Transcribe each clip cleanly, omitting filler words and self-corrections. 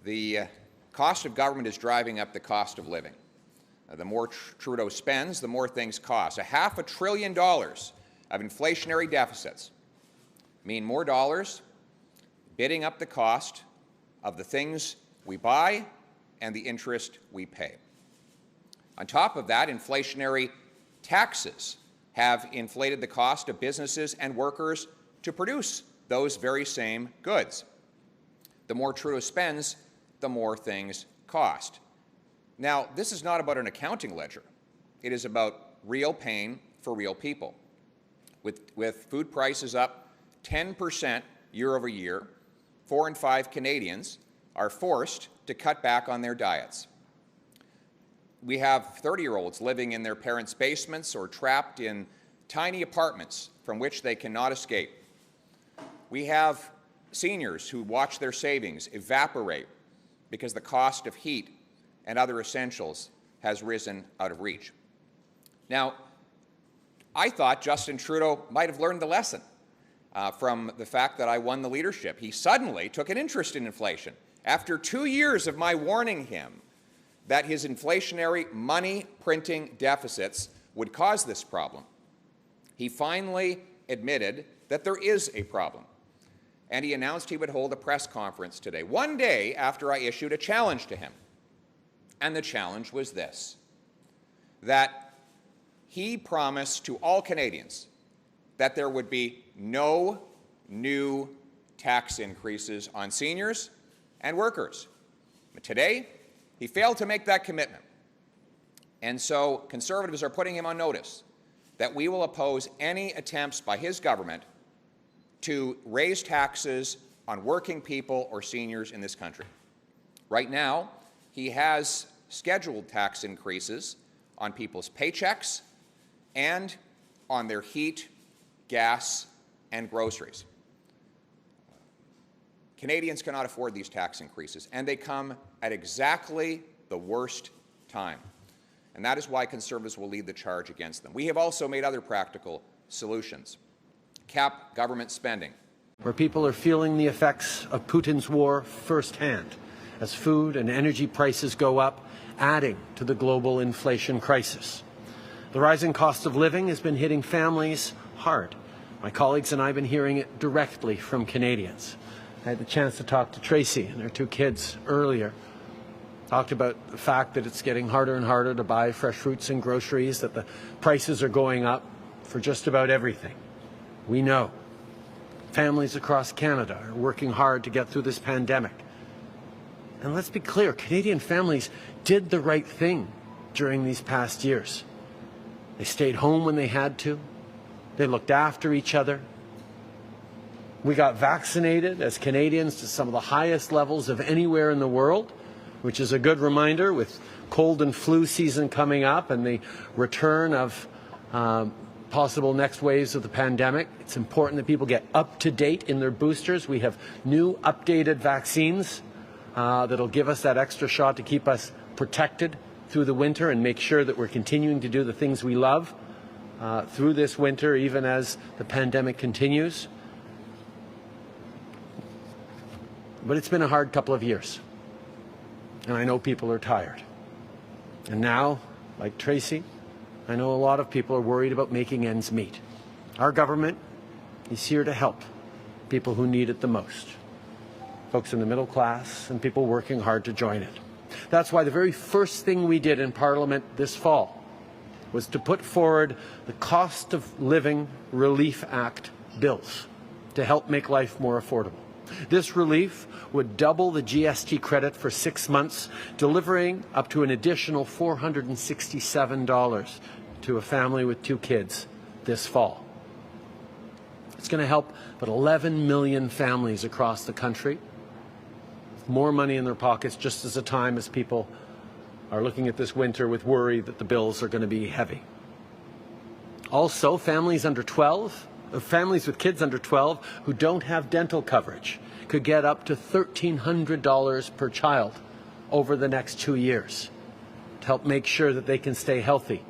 The cost of government is driving up the cost of living. The more Trudeau spends, the more things cost. $500 billion of inflationary deficits mean more dollars bidding up the cost of the things we buy and the interest we pay. On top of that, inflationary taxes have inflated the cost of businesses and workers to produce those very same goods. The more Trudeau spends, the more things cost. Now, this is not about an accounting ledger. It is about real pain for real people. With food prices up 10% year over year, 4 in 5 Canadians are forced to cut back on their diets. We have 30-year-olds living in their parents' basements or trapped in tiny apartments from which they cannot escape. We have seniors who watch their savings evaporate because the cost of heat and other essentials has risen out of reach. Now, I thought Justin Trudeau might have learned the lesson from the fact that I won the leadership. He suddenly took an interest in inflation. After 2 years of my warning him that his inflationary money-printing deficits would cause this problem, he finally admitted that there is a problem. And he announced he would hold a press conference today, one day after I issued a challenge to him. And the challenge was this, that he promised to all Canadians that there would be no new tax increases on seniors and workers. But today, he failed to make that commitment. And so Conservatives are putting him on notice that we will oppose any attempts by his government to raise taxes on working people or seniors in this country. Right now, he has scheduled tax increases on people's paychecks and on their heat, gas, and groceries. Canadians cannot afford these tax increases, and they come at exactly the worst time. And that is why Conservatives will lead the charge against them. We have also made other practical solutions. Cap government spending. Where people are feeling the effects of Putin's war firsthand, as food and energy prices go up, adding to the global inflation crisis. The rising cost of living has been hitting families hard. My colleagues and I have been hearing it directly from Canadians. I had the chance to talk to Tracy and her 2 kids earlier. Talked about the fact that it's getting harder and harder to buy fresh fruits and groceries, that the prices are going up for just about everything. We know families across Canada are working hard to get through this pandemic. And let's be clear, Canadian families did the right thing during these past years. They stayed home when they had to. They looked after each other. We got vaccinated as Canadians to some of the highest levels of anywhere in the world, which is a good reminder with cold and flu season coming up and the return of possible next waves of the pandemic. It's important that people get up to date in their boosters. We have new updated vaccines that'll give us that extra shot to keep us protected through the winter and make sure that we're continuing to do the things we love through this winter, even as the pandemic continues. But it's been a hard couple of years, and I know people are tired. And now, like Tracy, I know a lot of people are worried about making ends meet. Our government is here to help people who need it the most, folks in the middle class and people working hard to join it. That's why the very first thing we did in Parliament this fall was to put forward the Cost of Living Relief Act bills to help make life more affordable. This relief would double the GST credit for 6 months, delivering up to an additional $467 to a family with 2 kids this fall. It's going to help about 11 million families across the country, more money in their pockets just as a time as people are looking at this winter with worry that the bills are going to be heavy. Also, families with kids under 12 who don't have dental coverage could get up to $1,300 per child over the next 2 years to help make sure that they can stay healthy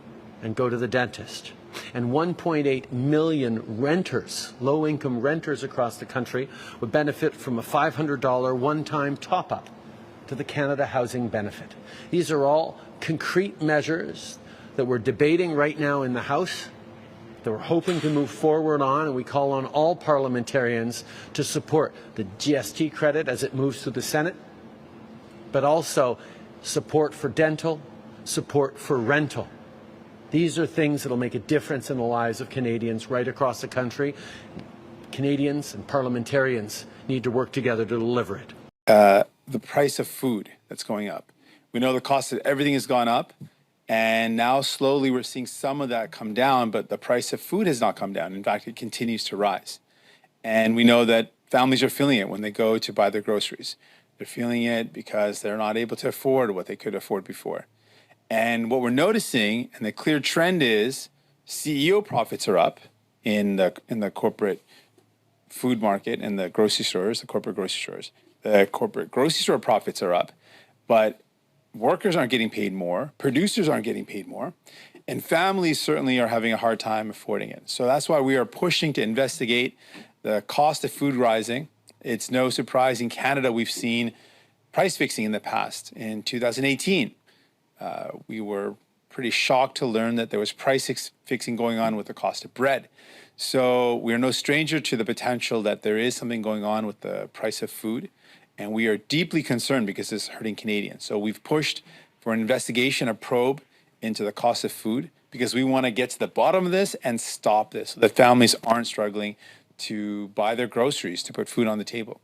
and go to the dentist. And 1.8 million renters, low-income renters across the country, would benefit from a $500 one-time top-up to the Canada Housing Benefit. These are all concrete measures that we're debating right now in the House, that we're hoping to move forward on, and we call on all parliamentarians to support the GST credit as it moves through the Senate, but also support for dental, support for rental. These are things that will make a difference in the lives of Canadians right across the country. Canadians and parliamentarians need to work together to deliver it. The price of food that's going up. We know the cost of everything has gone up, and now slowly we're seeing some of that come down, but the price of food has not come down. In fact, it continues to rise. And we know that families are feeling it when they go to buy their groceries. They're feeling it because they're not able to afford what they could afford before. And what we're noticing, and the clear trend is, CEO profits are up in the corporate food market and the grocery stores, the corporate grocery stores. The corporate grocery store profits are up, but workers aren't getting paid more, producers aren't getting paid more, and families certainly are having a hard time affording it. So that's why we are pushing to investigate the cost of food rising. It's no surprise in Canada we've seen price fixing in the past. In 2018, we were pretty shocked to learn that there was price fixing going on with the cost of bread. So we are no stranger to the potential that there is something going on with the price of food. And we are deeply concerned because it's hurting Canadians. So we've pushed for an investigation, a probe into the cost of food, because we want to get to the bottom of this and stop this so that families aren't struggling to buy their groceries to put food on the table.